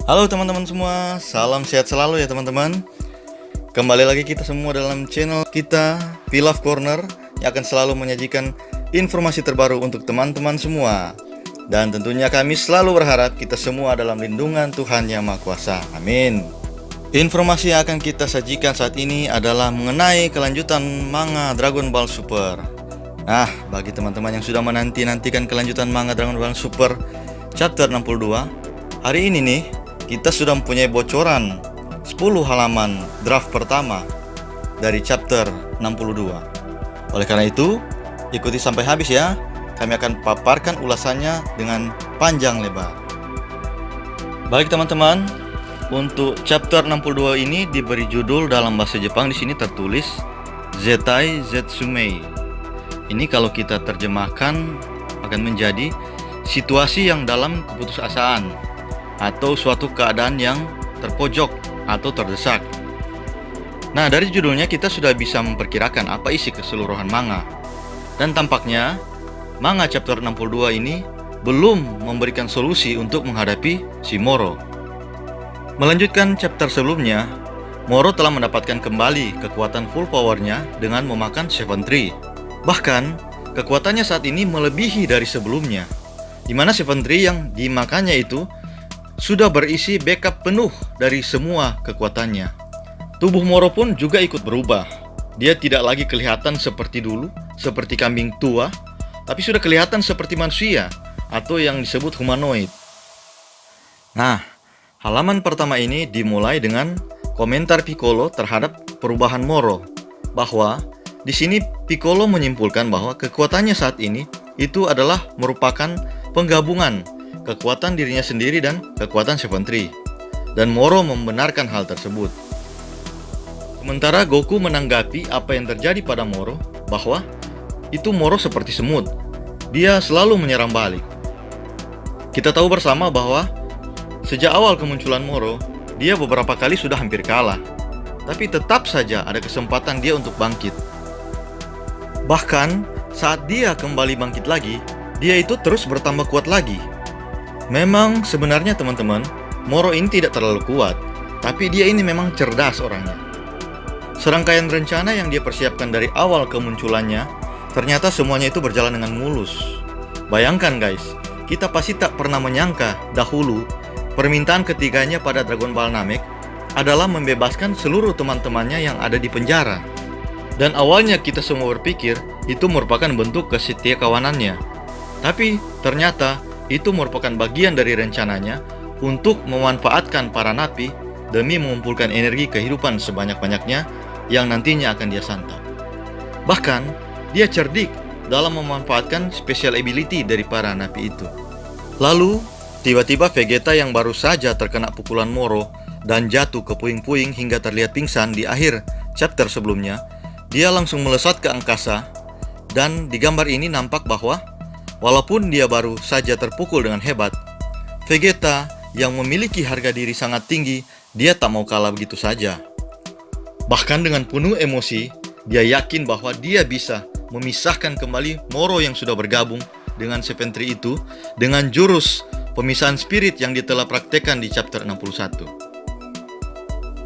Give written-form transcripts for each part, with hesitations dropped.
Halo teman-teman semua, salam sehat selalu ya teman-teman. Kembali lagi kita semua dalam channel kita Pilaf Corner yang akan selalu menyajikan informasi terbaru untuk teman-teman semua. Dan tentunya kami selalu berharap kita semua dalam lindungan Tuhan Yang Maha Kuasa. Amin. Informasi yang akan kita sajikan saat ini adalah mengenai kelanjutan manga Dragon Ball Super. Nah, bagi teman-teman yang sudah menanti-nantikan kelanjutan manga Dragon Ball Super chapter 62, hari ini nih kita sudah mempunyai bocoran 10 halaman draft pertama dari chapter 62. Oleh karena itu, ikuti sampai habis ya. Kami akan paparkan ulasannya dengan panjang lebar. Baik teman-teman, untuk chapter 62 ini diberi judul dalam bahasa Jepang, di sini tertulis Zetai Zetsumei. Ini kalau kita terjemahkan akan menjadi situasi yang dalam keputusasaan atau suatu keadaan yang terpojok atau terdesak. Nah, dari judulnya kita sudah bisa memperkirakan apa isi keseluruhan manga. Dan tampaknya manga chapter 62 ini belum memberikan solusi untuk menghadapi si Moro. Melanjutkan chapter sebelumnya, Moro telah mendapatkan kembali kekuatan full powernya dengan memakan Seven Tree. Bahkan, kekuatannya saat ini melebihi dari sebelumnya, di mana Seven Tree yang dimakannya itu sudah berisi backup penuh dari semua kekuatannya. Tubuh Moro pun juga ikut berubah. Dia tidak lagi kelihatan seperti dulu, seperti kambing tua, tapi sudah kelihatan seperti manusia atau yang disebut humanoid. Nah, halaman pertama ini dimulai dengan komentar Piccolo terhadap perubahan Moro, bahwa di sini Piccolo menyimpulkan bahwa kekuatannya saat ini itu adalah merupakan penggabungan kekuatan dirinya sendiri dan kekuatan Seven Tree. Dan Moro membenarkan hal tersebut. Sementara Goku menanggapi apa yang terjadi pada Moro, bahwa itu Moro seperti semut. Dia selalu menyerang balik. Kita tahu bersama bahwa sejak awal kemunculan Moro, dia beberapa kali sudah hampir kalah. Tapi tetap saja ada kesempatan dia untuk bangkit. Bahkan saat dia kembali bangkit lagi, dia itu terus bertambah kuat lagi. Memang sebenarnya teman-teman, Moro ini tidak terlalu kuat, tapi dia ini memang cerdas orangnya. Serangkaian rencana yang dia persiapkan dari awal kemunculannya, ternyata semuanya itu berjalan dengan mulus. Bayangkan guys, kita pasti tak pernah menyangka dahulu permintaan ketiganya pada Dragon Ball Namek adalah membebaskan seluruh teman-temannya yang ada di penjara. Dan awalnya kita semua berpikir itu merupakan bentuk kesetiakawanannya. Tapi ternyata itu merupakan bagian dari rencananya untuk memanfaatkan para napi demi mengumpulkan energi kehidupan sebanyak-banyaknya yang nantinya akan dia santap. Bahkan, dia cerdik dalam memanfaatkan special ability dari para napi itu. Lalu, tiba-tiba Vegeta yang baru saja terkena pukulan Moro dan jatuh ke puing-puing hingga terlihat pingsan di akhir chapter sebelumnya, dia langsung melesat ke angkasa. Dan di gambar ini nampak bahwa walaupun dia baru saja terpukul dengan hebat, Vegeta yang memiliki harga diri sangat tinggi, dia tak mau kalah begitu saja. Bahkan dengan penuh emosi, dia yakin bahwa dia bisa memisahkan kembali Moro yang sudah bergabung dengan Seven Tree itu dengan jurus pemisahan spirit yang dia telah praktekkan di chapter 61.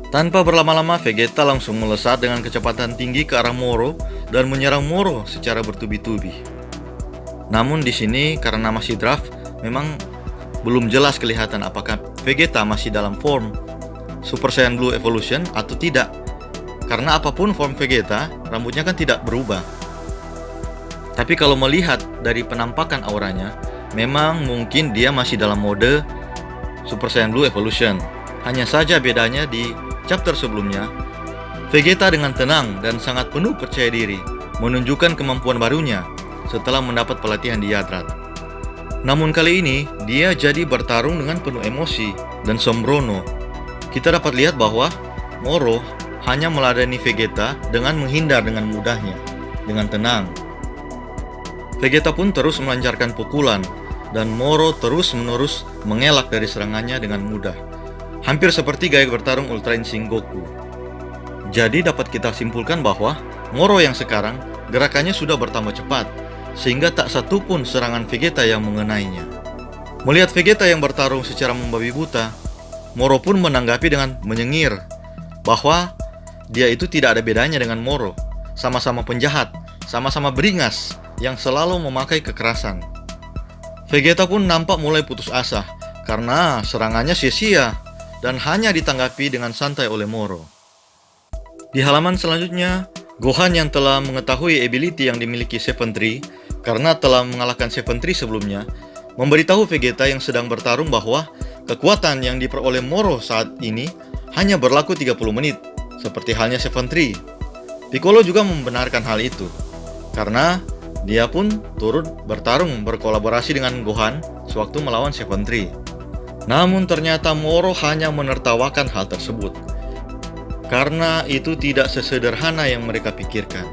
Tanpa berlama-lama, Vegeta langsung melesat dengan kecepatan tinggi ke arah Moro dan menyerang Moro secara bertubi-tubi. Namun di sini karena masih draft, memang belum jelas kelihatan apakah Vegeta masih dalam form Super Saiyan Blue Evolution atau tidak. Karena apapun form Vegeta, rambutnya kan tidak berubah. Tapi kalau melihat dari penampakan auranya, memang mungkin dia masih dalam mode Super Saiyan Blue Evolution. Hanya saja bedanya di chapter sebelumnya, Vegeta dengan tenang dan sangat penuh percaya diri menunjukkan kemampuan barunya setelah mendapat pelatihan di Yadrat. Namun kali ini, dia jadi bertarung dengan penuh emosi dan sembrono. Kita dapat lihat bahwa Moro hanya meladeni Vegeta dengan menghindar dengan mudahnya, dengan tenang. Vegeta pun terus melancarkan pukulan, dan Moro terus-menerus mengelak dari serangannya dengan mudah. Hampir seperti gaya bertarung Ultra Instinct Goku. Jadi dapat kita simpulkan bahwa Moro yang sekarang gerakannya sudah bertambah cepat, sehingga tak satu pun serangan Vegeta yang mengenainya. Melihat Vegeta yang bertarung secara membabi buta, Moro pun menanggapi dengan menyengir bahwa dia itu tidak ada bedanya dengan Moro. Sama-sama penjahat, sama-sama beringas yang selalu memakai kekerasan. Vegeta pun nampak mulai putus asa karena serangannya sia-sia dan hanya ditanggapi dengan santai oleh Moro. Di halaman selanjutnya, Gohan yang telah mengetahui ability yang dimiliki Seven Tree karena telah mengalahkan Seven Tree sebelumnya, memberitahu Vegeta yang sedang bertarung bahwa kekuatan yang diperoleh Moro saat ini hanya berlaku 30 menit, seperti halnya Seven Tree. Piccolo juga membenarkan hal itu, karena dia pun turut bertarung berkolaborasi dengan Gohan sewaktu melawan Seven Tree. Namun ternyata Moro hanya menertawakan hal tersebut, karena itu tidak sesederhana yang mereka pikirkan.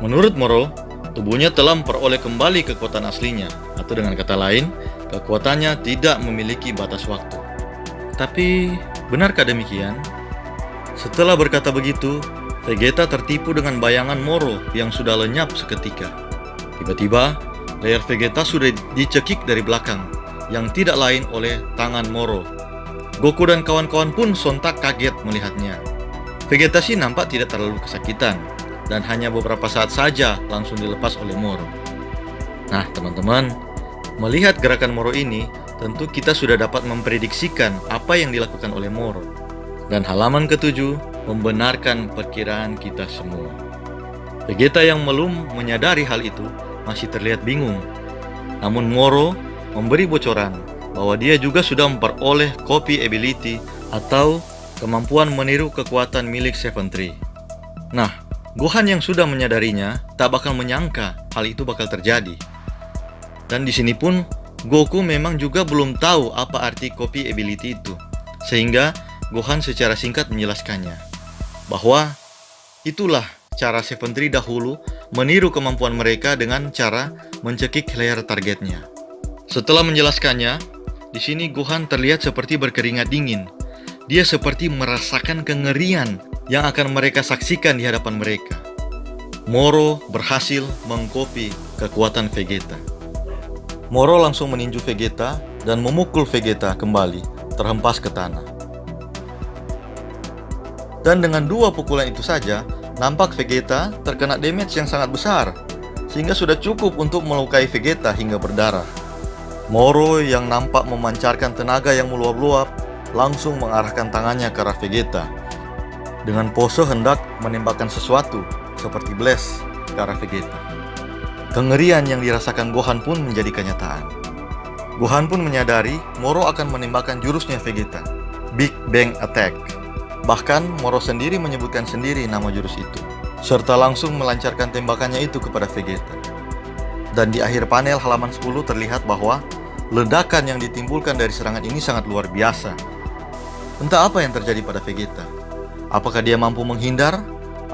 Menurut Moro, tubuhnya telah memperoleh kembali kekuatan aslinya, atau dengan kata lain, kekuatannya tidak memiliki batas waktu. Tapi, benarkah demikian? Setelah berkata begitu, Vegeta tertipu dengan bayangan Moro yang sudah lenyap seketika. Tiba-tiba, leher Vegeta sudah dicekik dari belakang, yang tidak lain oleh tangan Moro. Goku dan kawan-kawan pun sontak kaget melihatnya. Vegeta sih nampak tidak terlalu kesakitan, dan hanya beberapa saat saja langsung dilepas oleh Moro. Nah, teman-teman, melihat gerakan Moro ini, tentu kita sudah dapat memprediksikan apa yang dilakukan oleh Moro. Dan halaman ke-7 membenarkan perkiraan kita semua. Vegeta yang belum menyadari hal itu masih terlihat bingung. Namun Moro memberi bocoran bahwa dia juga sudah memperoleh copy ability atau kemampuan meniru kekuatan milik Seven Tree. Nah, Gohan yang sudah menyadarinya tak bakal menyangka hal itu bakal terjadi. Dan di sini pun Goku memang juga belum tahu apa arti copy ability itu, sehingga Gohan secara singkat menjelaskannya bahwa itulah cara Seven Tree dahulu meniru kemampuan mereka dengan cara mencekik leher targetnya. Setelah menjelaskannya, di sini Gohan terlihat seperti berkeringat dingin. Dia seperti merasakan kengerian yang akan mereka saksikan di hadapan mereka. Moro berhasil mengkopi kekuatan Vegeta. Moro langsung meninju Vegeta dan memukul Vegeta kembali terhempas ke tanah. Dan dengan dua pukulan itu saja, nampak Vegeta terkena damage yang sangat besar, sehingga sudah cukup untuk melukai Vegeta hingga berdarah. Moro yang nampak memancarkan tenaga yang meluap-luap, langsung mengarahkan tangannya ke arah Vegeta, dengan pose hendak menembakkan sesuatu, seperti blast, ke arah Vegeta. Kengerian yang dirasakan Gohan pun menjadi kenyataan. Gohan pun menyadari Moro akan menembakkan jurusnya Vegeta, Big Bang Attack. Bahkan Moro sendiri menyebutkan sendiri nama jurus itu, serta langsung melancarkan tembakannya itu kepada Vegeta. Dan di akhir panel halaman 10 terlihat bahwa ledakan yang ditimbulkan dari serangan ini sangat luar biasa. Entah apa yang terjadi pada Vegeta. Apakah dia mampu menghindar?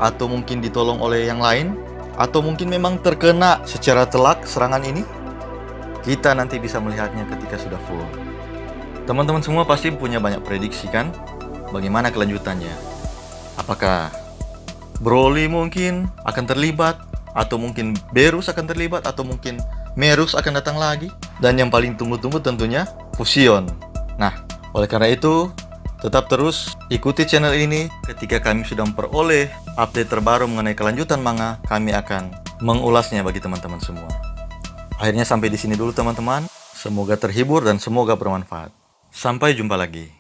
Atau mungkin ditolong oleh yang lain? Atau mungkin memang terkena secara telak serangan ini? Kita nanti bisa melihatnya ketika sudah full. Teman-teman semua pasti punya banyak prediksi kan? Bagaimana kelanjutannya? Apakah Broly mungkin akan terlibat? Atau mungkin Berus akan terlibat? Atau mungkin Merus akan datang lagi? Dan yang paling tunggu-tunggu tentunya Fusion. Nah, oleh karena itu, tetap terus ikuti channel ini. Ketika kami sudah memperoleh update terbaru mengenai kelanjutan manga, kami akan mengulasnya bagi teman-teman semua. Akhirnya sampai di sini dulu teman-teman. Semoga terhibur dan semoga bermanfaat. Sampai jumpa lagi.